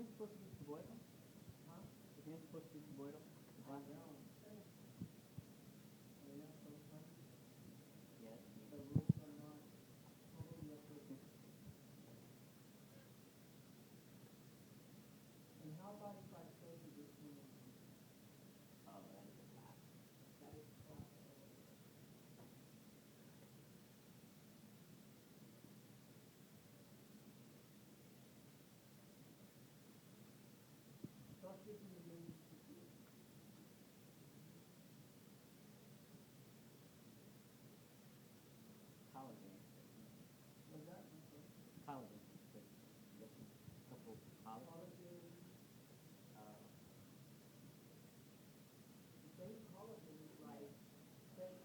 nem supposed to be cuboidal? Huh? Is it supposed to be cuboidal? I know. Yes. The rules are not totally applicable. And how about if I show you this one? Oh, that is a class. That is class. Structures in the main tissue. Collagen. What's that? I'm sorry. Collagen. The couple collagen. Collagen. Saying collagen is like saying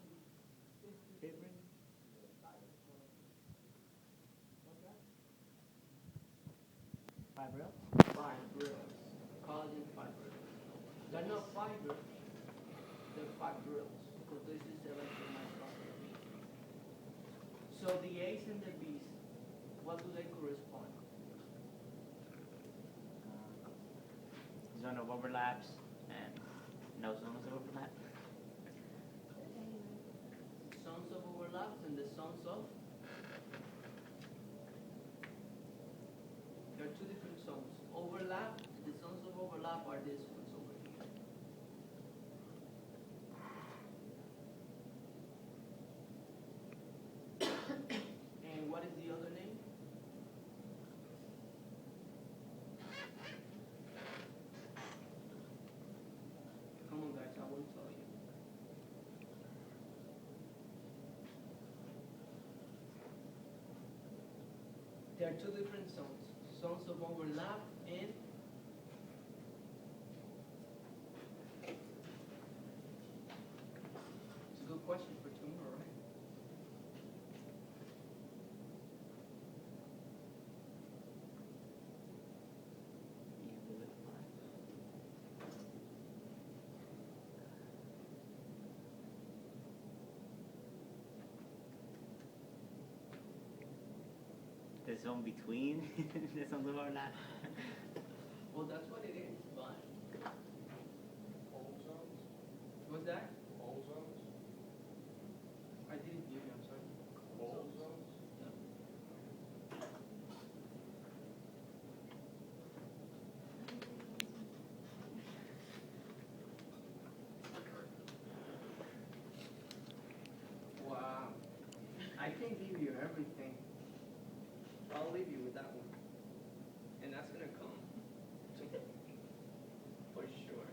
50 Fibrin. the size of collagen. What's that? Fibril. Fibrils. Collagen fibrils. They're not fibers. They're fibrils. Because this is electron microscopy. So the A's and the B's, what do they correspond? Zone of overlaps and no zones of overlap. Zones of overlaps and the zones of? There are two different zones. Overlap, the zones of overlap are these ones over here. And what is the other name? Come on guys, I will tell you. There are two different zones. Zones of overlap and it's a good question for tomorrow, right? The zone between the zones of overlap. Well, that's what it is, but Whole zones? what's that? Whole zones? I didn't hear you, I'm sorry. Whole zones? Yeah. Wow. I can give you everything. I'll leave you with that one. And that's gonna come. For sure.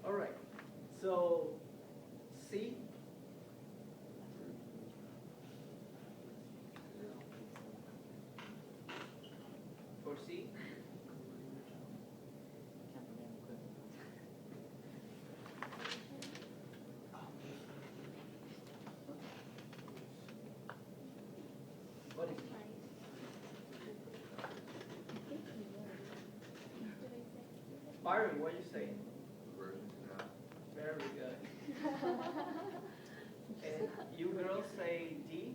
Alright. So C. For C. What is it? Byron, what do you say? Virgin canal. Very good. And you girls say D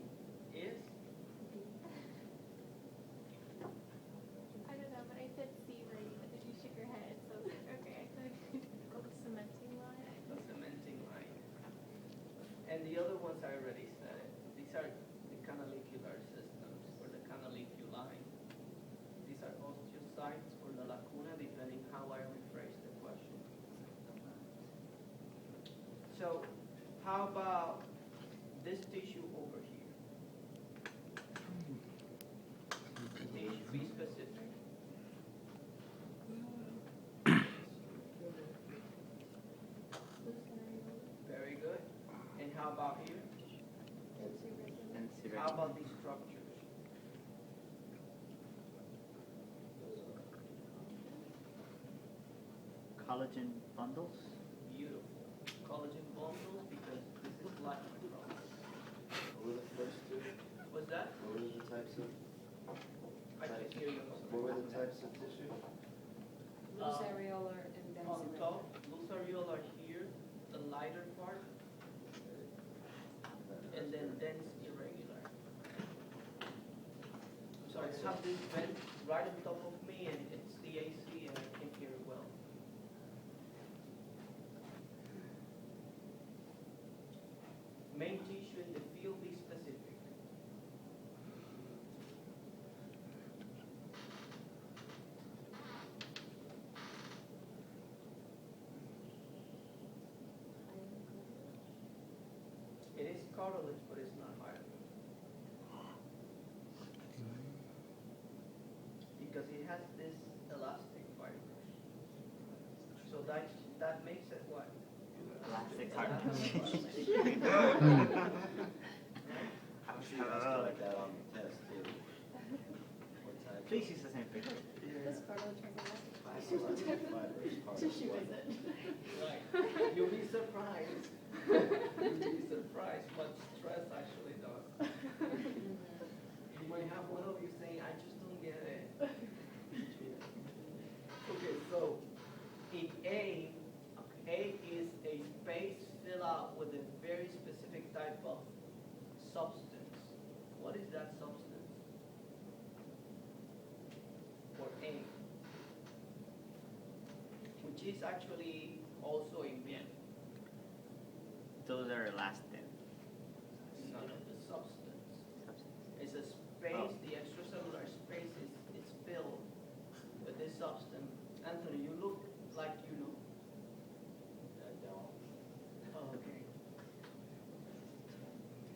is? I don't know, but I said C right, but then you shook your head, so I was like, okay, I could go with cementing line. The cementing line. And the other ones I already said it. These are the canalicular systems or the canaliculi. These are osteocytes or the lacuna, depending how I rephrase the question. So, how about this tissue over here? Tissue, be specific. Very good. And how about here? And How about these structures? collagen bundles. Beautiful. Collagen bundles because this is black microscopy. What were the first two? What's that? What were the types of? I can hear you. What were the types of tissue? Loose areolar and dense On areolar. top, loose areolar here, the lighter part, and then dense irregular. Sorry, have this bent right on top of me, and it's the AC, and I can hear it well. Main tissue in the field be specific. It is cartilage, but it's not hyaline. Because it has this elastic fibers. So that makes it what? Elastic I'm sure you asked Oh. like that on the test too. What type? Please use the same picture. This cartilage has elastic Elastic fibers, part of Tissue what? is it? Right. You'll be surprised. You'll be surprised what stress actually does. You might have one of you saying, I just don't get it. Okay, so in A is a space filled out with a very specific type of substance. What is that substance? For A. Which is actually also a myth. Those are elastin. No, the substance. Substance. It's a space, the extracellular space is filled with this substance. Anthony, you look like you know. I don't. Oh, okay.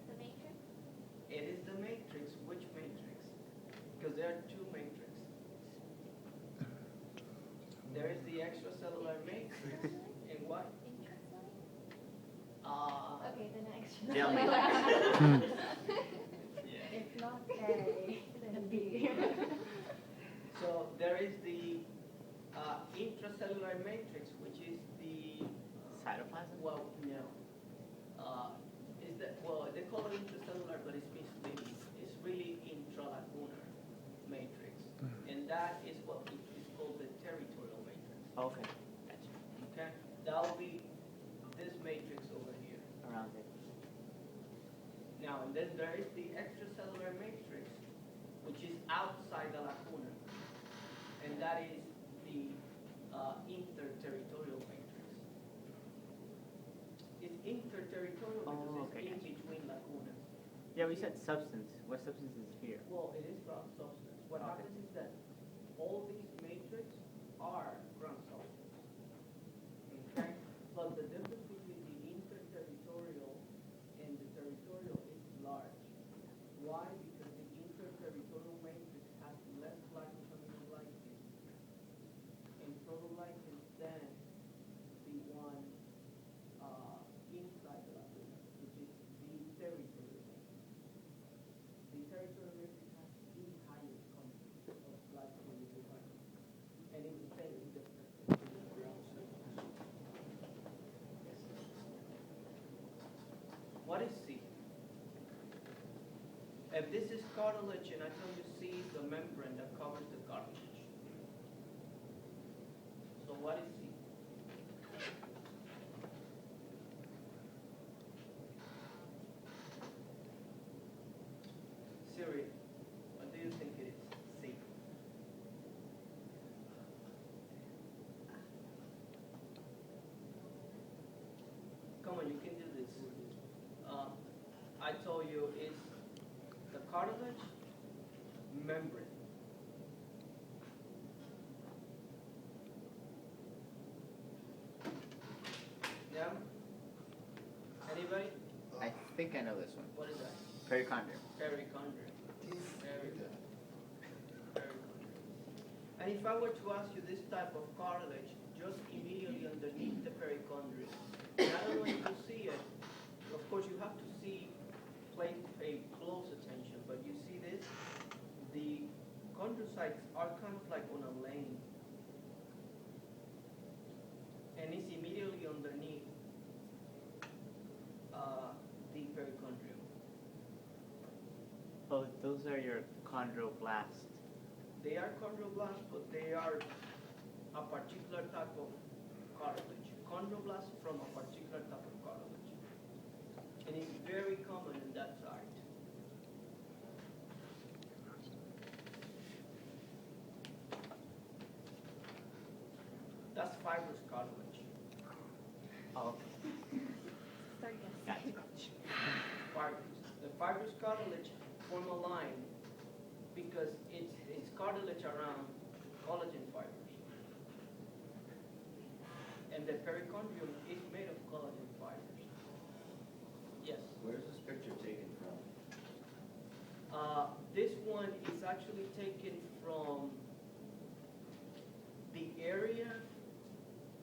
The matrix? It is the matrix. Which matrix? Because there are two matrices. There is the extracellular matrix and what? Intracellular? Okay, the next. Tell me. Yeah. If not A, then B. So there is the intracellular matrix, which is the Cytoplasm? well, no. Is that well? They call it intracellular, but it's misleading. It's really intralacunar matrix, and that is what is called the territorial matrix. Okay. Gotcha. Okay, that'll be this matrix over here. Around it. Now, and then there is the extracellular matrix, which is outside the lacuna, and that is the interterritorial matrix. It's interterritorial because Oh, it's okay, in gotcha. between lacunas. Yeah, we said substance. What substance is here? Well, it is ground substance. What Okay. happens is that all these matrix are ground substance. Okay? But the difference between the interterritorial and the territorial is large. Why? Because the interterritorial matrix has less glycosaminoglycans and protoglycans than the one inside the lacuna, which is the territorial matrix. The territorial matrix has the highest content of glycosaminoglycans, and it will tell you the What is C? If this is cartilage and I tell you C is the membrane that covers the cartilage. So what is C? Siri, what do you think it is? C. Come on, you can do this. I told you it's the cartilage membrane. Yeah? Anybody? I think I know this one. What is that? Perichondrium. Perichondrium. Very good. Perichondrium. And if I were to ask you this type of cartilage, just immediately underneath the perichondrium, and I don't know if you see it, of course you have to pay close attention, but you see this? The chondrocytes are kind of like on a lane. And it's immediately underneath the perichondrium. Oh, those are your chondroblasts. They are chondroblasts, but they are a particular type of cartilage. Chondroblasts from a particular type of cartilage. And it's very common in that site. That's fibrous cartilage. Oh, Start guessing. gotcha. Fibers. The fibrous cartilage form a line because it's cartilage around collagen fibers. And the perichondrium is made of collagen fibers. Yes. Where's this picture taken from? This one is actually taken from the area,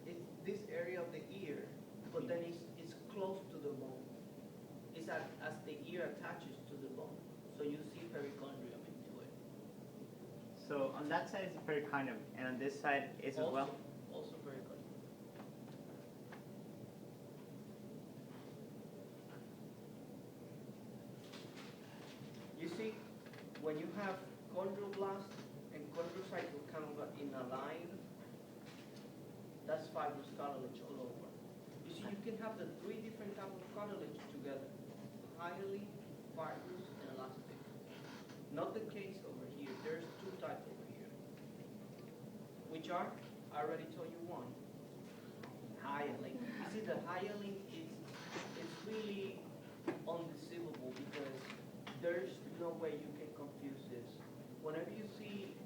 it's this area of the ear, but then it's close to the bone. It's as the ear attaches to the bone. So you see perichondrium into it. So on that side is the pericardium, and on this side is as well? Also perichondrium. You see, when you have chondroblast and chondrocyte kind of in a line, that's fibrous cartilage all over. You see, you can have the three different types of cartilage together: hyaline, fibrous, and elastic. Not the case over here. There's two types over here, which are, I already told you one, hyaline. You see, the hyaline is really undeceivable because there's no way you can confuse this. Whenever you see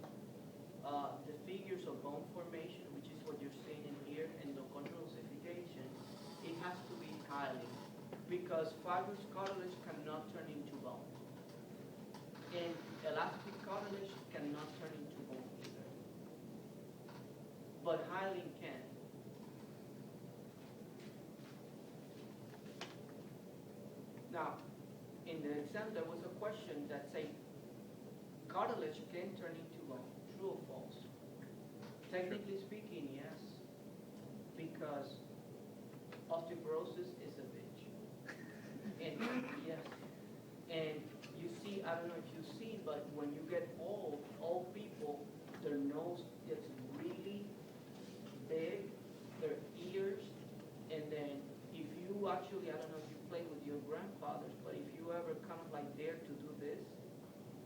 the figures of bone formation, which is what you're seeing in here, endochondral ossification, it has to be hyaline because fibrous cartilage cannot turn into bone. And elastic cartilage cannot turn into bone either. But hyaline can. Now, in the exam, there was a question that said, cartilage can turn into bone. True or false? Technically speaking, yes. Because osteoporosis is a bitch. And yes. And you see, I don't know if you've seen, but when you get old people, their nose gets really big, their ears, and then if you actually, I don't know if you played with your grandfathers, but if you ever kind of like dare to do this,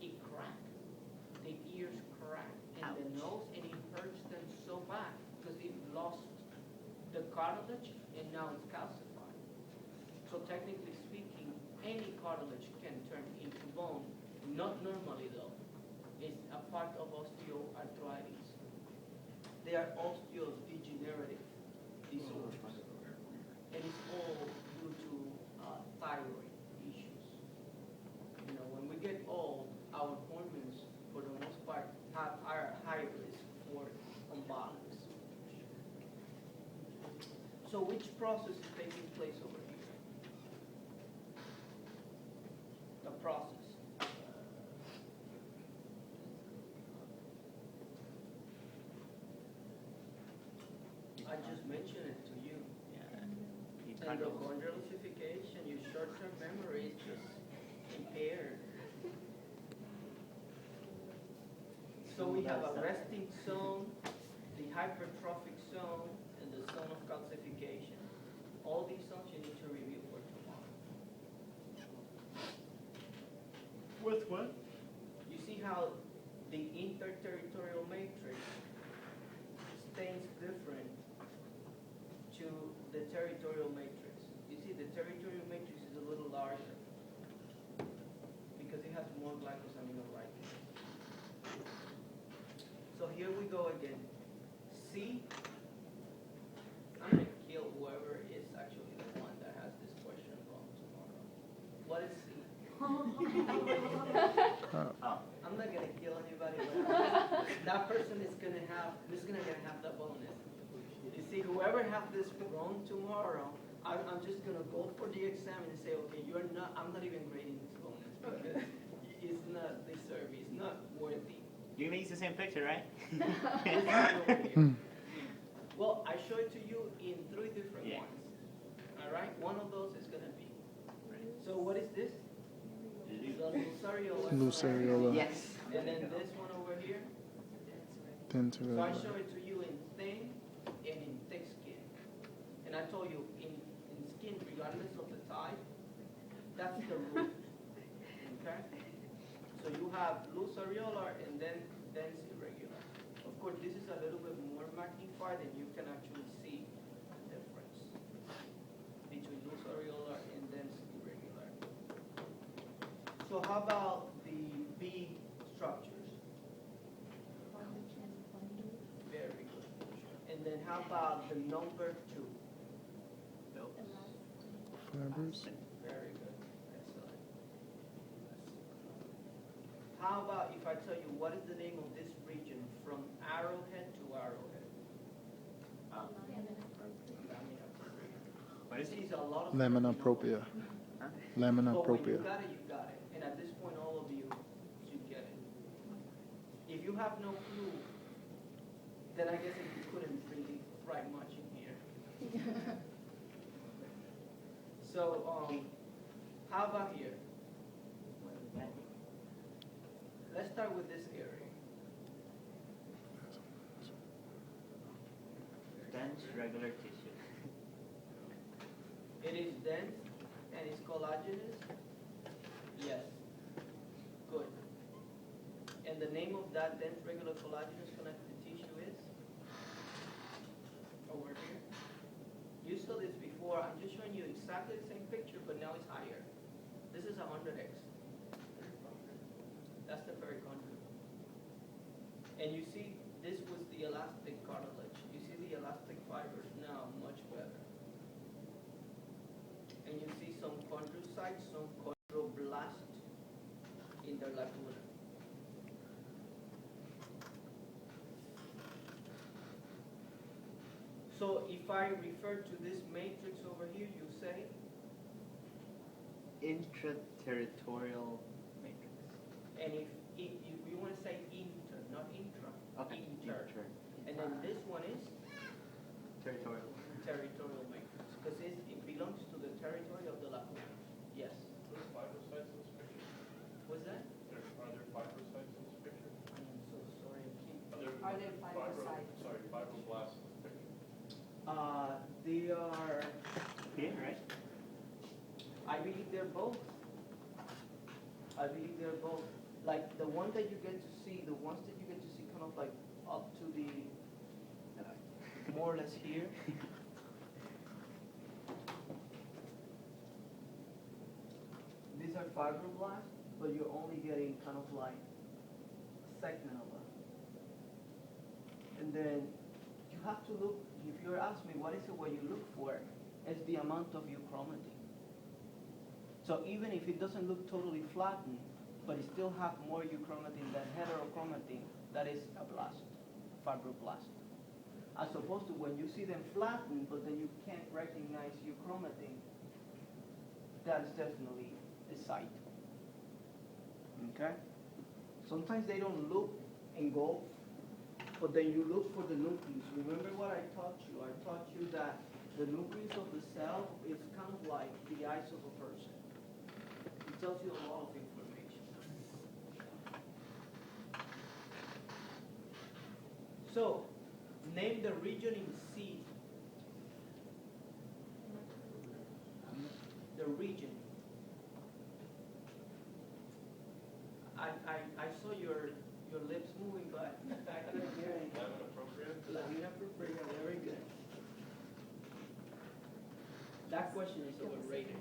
it cracks. The ears crack, and the nose, and it hurts them so bad because it lost the cartilage and now it's calcified. So technically speaking, any cartilage can turn into bone. Not normally though. It's a part of osteoarthritis. They are osteodegenerative disorders. And it's all due to thyroid issues. You know, when we get old, our hormones, for the most part, are high risk for imbalance. So which process is taking place over here? The process. I just mentioned it to you. Yeah. Endochondral ossification, your short-term memory is just impaired. So we have a resting zone, the hypertrophic zone, and the zone of calcification. All these zones you need to review for tomorrow. With what? You see how the interterritorial matrix stains different to the territorial matrix. You see, the territorial matrix is a little larger because it has more glycosaminoglycans. So here we go again. C. I'm going to kill whoever is actually the one that has this question wrong tomorrow. What is C? Oh. I'm not going to kill anybody, but that person is going to have the bonus. You see, whoever has this wrong tomorrow, I'm just going to go for the exam and say, okay, I'm not even grading this bonus because it's not deserved, it's not worthy. You're going to use the same picture, right? Well, I show it to you in 3 different Yeah. ones. All right? One of those is going to be. So what is this? The Luceriola. Yes. And then this one over here. So I Dentaria. show it to you in thin and in thick skin. And I told you in skin, regardless of the type, that's the root. Okay? So you have loose areolar and then dense irregular. Of course, this is a little bit more magnify, then you can actually see the difference between loose areolar and dense irregular. So how about the B structures? Very good. And then how about the number 2? Fibers. Very good. Excellent. How about if I tell you what is the name of this region from arrowhead to arrowhead? Lamina propria. What is This it? is a lot of Lamina propria. Huh? Lamina Oh, when you propria. got it, you got it. And at this point, all of you should get it. If you have no clue, then I guess you couldn't really write much in here. So, how about here? What is that? Let's start with this area. Dense regular tissue. It is dense and it's collagenous? Yes. Good. And the name of that dense regular collagenous connective tissue is? Over here. You saw this before. I'm just showing you exactly the same picture, but now it's higher. This is 100x. That's the perichondrium. And you see, this was the elastic cartilage. You see the elastic fibers now much better. And you see some chondrocytes, some chondroblasts in their lacuna. So if I refer to this matrix over here, you say? Intraterritorial matrix. And if you want to say inter, not intra, Okay. inter. And then this one is Territorial. territorial matrix, because it belongs to the territory of the lacuna. Yes. Are there fibrocytes in this picture? What's that? Are there fibrocytes in this picture? I am so sorry. Are there fibrocytes? Sorry, fibroblasts in this picture. They are, Here, right? I believe they're both. I believe they're both. Like the one that you get to see, the ones that you get to see kind of like up to the, more or less here. These are fibroblasts, but you're only getting kind of like a segment of them. And then you have to look, if you're asking me what is it what you look for, it's the amount of euchromatin. So even if it doesn't look totally flattened, but it still have more euchromatin than heterochromatin, that is a blast, fibroblast. As opposed to when you see them flattened, but then you can't recognize euchromatin, that is definitely a site. Okay? Sometimes they don't look engulfed, but then you look for the nucleus. Remember what I taught you? I taught you that the nucleus of the cell is kind of like the eyes of a person. It tells you a lot of information. So, name the region in C. The region. I saw your lips moving, but I couldn't hear anything. Lamina propria? Lamina propria, very good. That question is overrated.